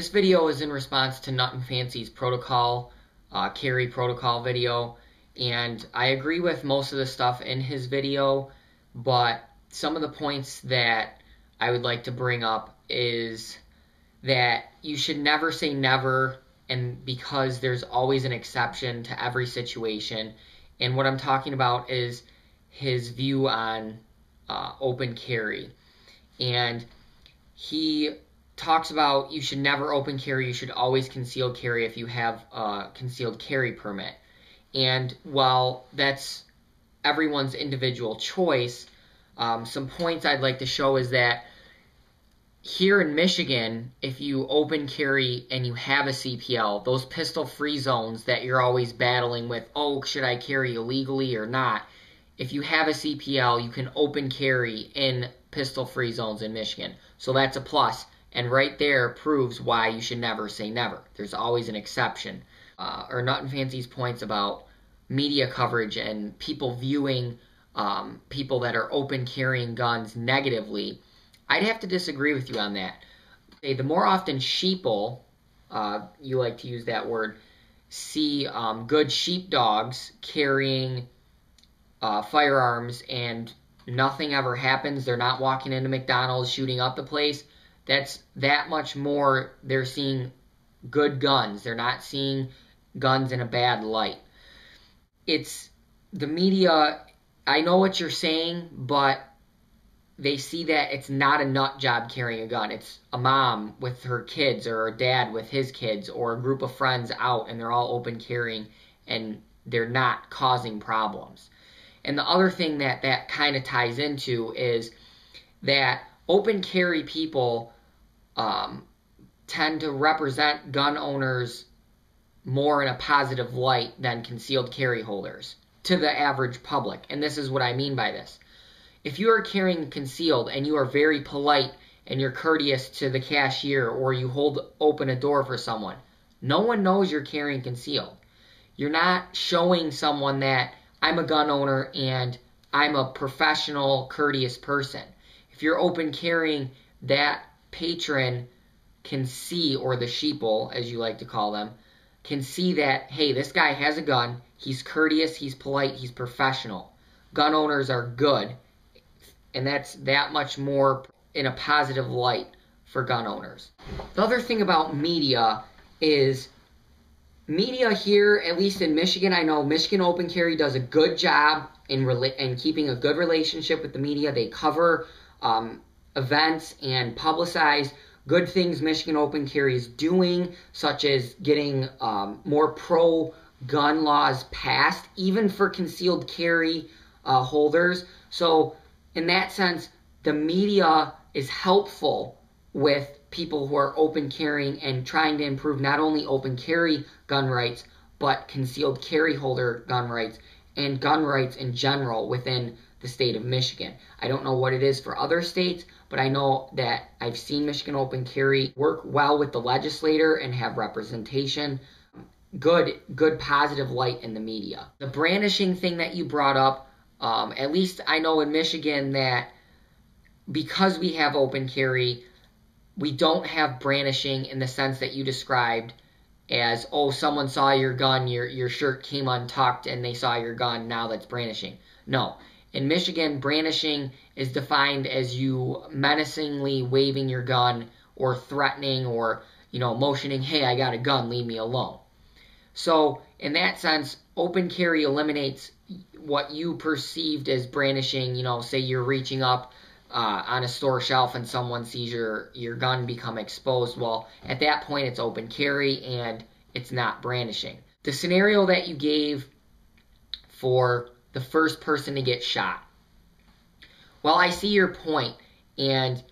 This video is in response to Nutnfancy's protocol, carry protocol video, and I agree with most of the stuff in his video, but some of the points that I would like to bring up is that you should never say never, and because there's always an exception to every situation. And what I'm talking about is his view on open carry. And he talks about you should never open carry, you should always concealed carry if you have a concealed carry permit. And while that's everyone's individual choice, some points I'd like to show is that here in Michigan, if you open carry and you have a CPL, those pistol-free zones that you're always battling with, oh, should I carry illegally or not? If you have a CPL, you can open carry in pistol-free zones in Michigan. So that's a plus. And right there proves why you should never say never. There's always an exception. Or Nutnfancy's points about media coverage and people viewing people that are open carrying guns negatively, I'd have to disagree with you on that. The more often sheeple, you like to use that word, see good sheepdogs carrying firearms and nothing ever happens, they're not walking into McDonald's shooting up the place, that's that much more they're seeing good guns. They're not seeing guns in a bad light. It's the media, I know what you're saying, but they see that it's not a nut job carrying a gun. It's a mom with her kids or a dad with his kids or a group of friends out and they're all open carrying and they're not causing problems. And the other thing that kind of ties into is that open carry people tend to represent gun owners more in a positive light than concealed carry holders to the average public. And this is what I mean by this. If you are carrying concealed and you are very polite and you're courteous to the cashier or you hold open a door for someone, no one knows you're carrying concealed. You're not showing someone that I'm a gun owner and I'm a professional, courteous person. If you're open carrying, that patron can see, or the sheeple, as you like to call them, can see that, hey, this guy has a gun, he's courteous, he's polite, he's professional. Gun owners are good, and that's that much more in a positive light for gun owners. The other thing about media is media here, at least in Michigan, I know Michigan Open Carry does a good job in keeping a good relationship with the media. They cover events and publicize good things Michigan Open Carry is doing, such as getting more pro-gun laws passed, even for concealed carry holders. So in that sense, the media is helpful with people who are open carrying and trying to improve not only open carry gun rights, but concealed carry holder gun rights and gun rights in general within the state of Michigan. I don't know what it is for other states, but I know that I've seen Michigan Open Carry work well with the legislator and have representation. Good positive light in the media. The brandishing thing that you brought up, at least I know in Michigan that because we have open carry, we don't have brandishing in the sense that you described as, oh, someone saw your gun, your shirt came untucked and they saw your gun, now that's brandishing. No. In Michigan, brandishing is defined as you menacingly waving your gun or threatening or, motioning, hey, I got a gun, leave me alone. So in that sense, open carry eliminates what you perceived as brandishing. Say you're reaching up on a store shelf and someone sees your gun become exposed. Well, at that point, it's open carry and it's not brandishing. The scenario that you gave for the first person to get shot. Well, I see your point, and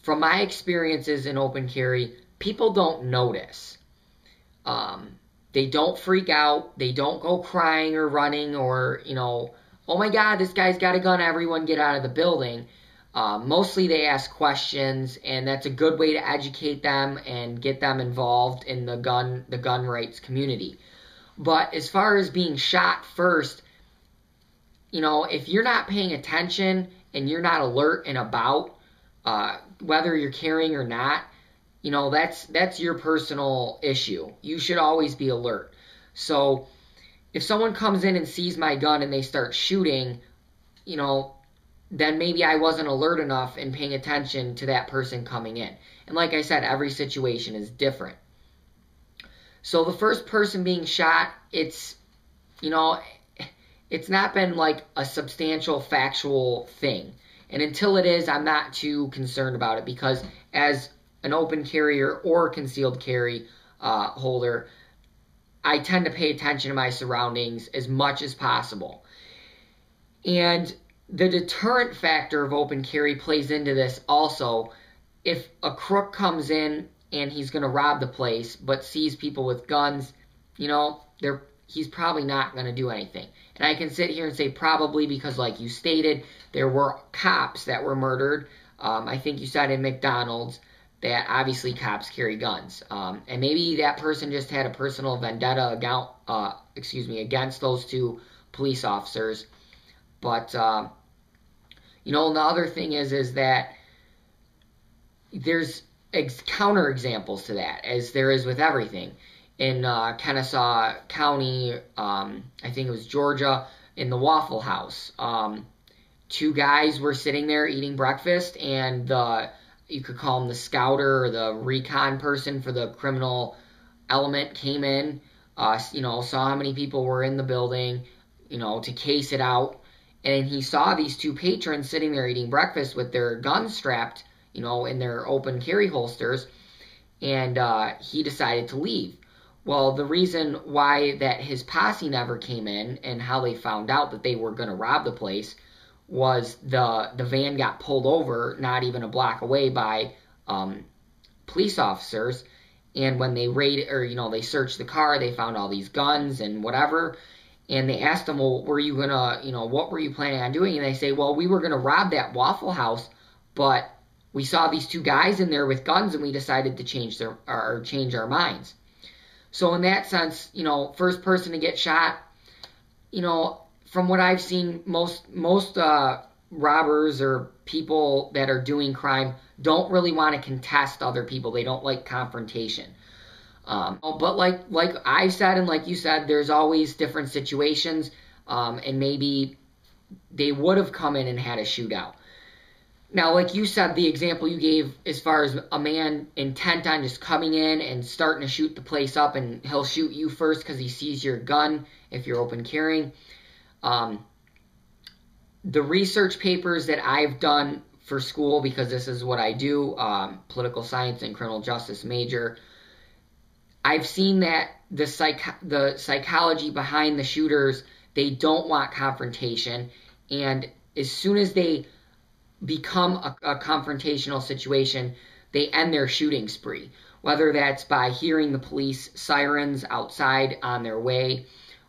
from my experiences in open carry, people don't notice. They don't freak out. They don't go crying or running or, oh my God, this guy's got a gun, everyone get out of the building. Mostly they ask questions, and that's a good way to educate them and get them involved in the gun rights community. But as far as being shot first, if you're not paying attention and you're not alert and about whether you're carrying or not, that's your personal issue. You should always be alert. So if someone comes in and sees my gun and they start shooting, then maybe I wasn't alert enough in paying attention to that person coming in. And like I said, every situation is different. So the first person being shot, it's not been like a substantial factual thing. And until it is, I'm not too concerned about it, because as an open carrier or concealed carry holder, I tend to pay attention to my surroundings as much as possible. And the deterrent factor of open carry plays into this also. If a crook comes in and he's going to rob the place but sees people with guns, he's probably not going to do anything. And I can sit here and say probably because, like you stated, there were cops that were murdered. I think you said in McDonald's that obviously cops carry guns. And maybe that person just had a personal vendetta against those two police officers. But, and the other thing is that there's counter examples to that, as there is with everything. In Kennesaw County, I think it was Georgia, in the Waffle House, two guys were sitting there eating breakfast, and you could call him the scouter or the recon person for the criminal element came in, saw how many people were in the building, to case it out. And he saw these two patrons sitting there eating breakfast with their guns strapped, in their open carry holsters, and he decided to leave. Well, the reason why that his posse never came in and how they found out that they were going to rob the place was the van got pulled over not even a block away by police officers. And when they they searched the car, they found all these guns and whatever. And they asked them, well, were you going to, what were you planning on doing? And they say, well, we were going to rob that Waffle House, but we saw these two guys in there with guns and we decided to change our minds. So in that sense, first person to get shot, from what I've seen, most robbers or people that are doing crime don't really want to contest other people. They don't like confrontation. But like I said and like you said, there's always different situations, and maybe they would have come in and had a shootout. Now, like you said, the example you gave as far as a man intent on just coming in and starting to shoot the place up, and he'll shoot you first because he sees your gun if you're open carrying. The research papers that I've done for school, because this is what I do, political science and criminal justice major, I've seen that the psychology behind the shooters, they don't want confrontation, and as soon as they become a confrontational situation, they end their shooting spree, whether that's by hearing the police sirens outside on their way,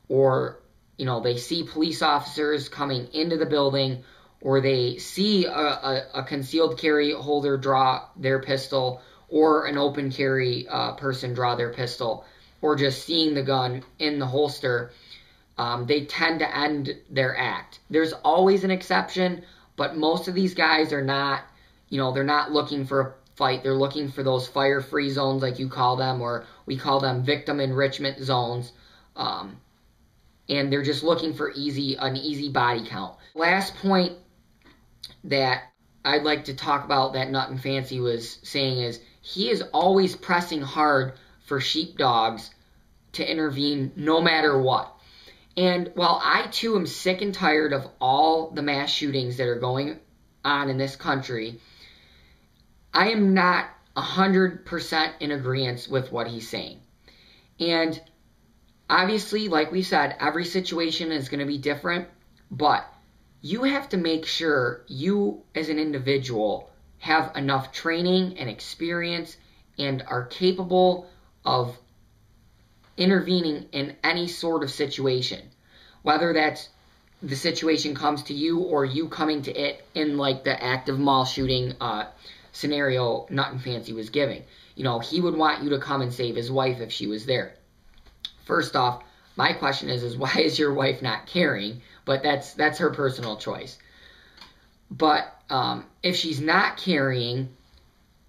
or they see police officers coming into the building, or they see a concealed carry holder draw their pistol, or an open carry person draw their pistol, or just seeing the gun in the holster. They tend to end their act. There's always an exception, but most of these guys are not, they're not looking for a fight. They're looking for those fire-free zones, like you call them, or we call them victim enrichment zones. And they're just looking for an easy body count. Last point that I'd like to talk about that Nutnfancy was saying is he is always pressing hard for sheepdogs to intervene no matter what. And while I, too, am sick and tired of all the mass shootings that are going on in this country, I am not 100% in agreement with what he's saying. And obviously, like we said, every situation is going to be different, but you have to make sure you, as an individual, have enough training and experience and are capable of intervening in any sort of situation, whether that's the situation comes to you or you coming to it, in like the active mall shooting scenario Nutnfancy was giving. He would want you to come and save his wife if she was there. First off, my question is why is your wife not carrying? But that's her personal choice. But if she's not carrying,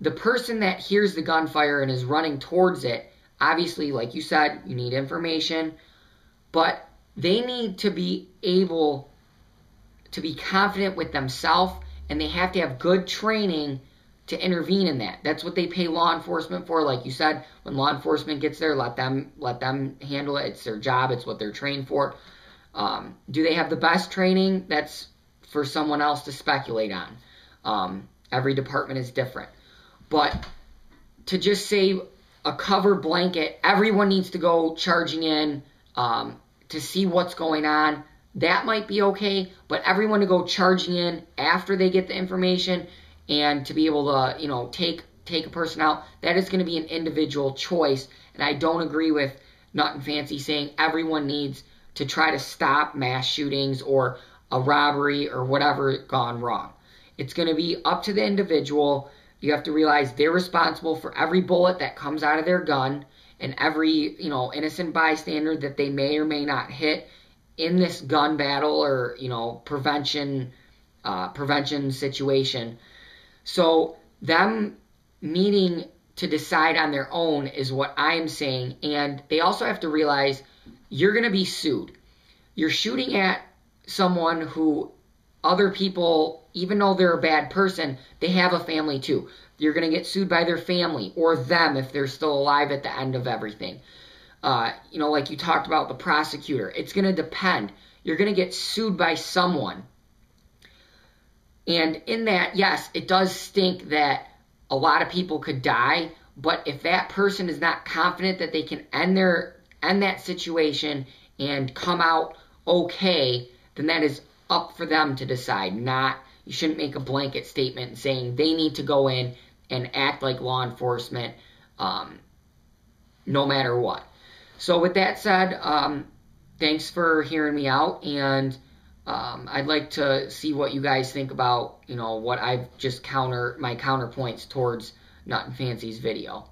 the person that hears the gunfire and is running towards it, obviously, like you said, you need information, but they need to be able to be confident with themselves, and they have to have good training to intervene in that. That's what they pay law enforcement for. Like you said, when law enforcement gets there, let them handle it. It's their job. It's what they're trained for. Do they have the best training? That's for someone else to speculate on. Every department is different. But to just say a cover blanket, everyone needs to go charging in to see what's going on, that might be okay. But everyone to go charging in after they get the information and to be able to, take a person out, that is going to be an individual choice. And I don't agree with Nutnfancy saying everyone needs to try to stop mass shootings or a robbery or whatever gone wrong. It's going to be up to the individual. You have to realize they're responsible for every bullet that comes out of their gun and every, innocent bystander that they may or may not hit in this gun battle or, prevention situation. So them needing to decide on their own is what I'm saying. And they also have to realize you're going to be sued. You're shooting at someone who other people, even though they're a bad person, they have a family too. You're going to get sued by their family or them if they're still alive at the end of everything. Like you talked about the prosecutor. It's going to depend. You're going to get sued by someone. And in that, yes, it does stink that a lot of people could die. But if that person is not confident that they can end that situation and come out okay, then that is up for them to decide. You shouldn't make a blanket statement saying they need to go in and act like law enforcement no matter what. So with that said, thanks for hearing me out, and I'd like to see what you guys think about, what I've just my counterpoints towards Nutnfancy's video.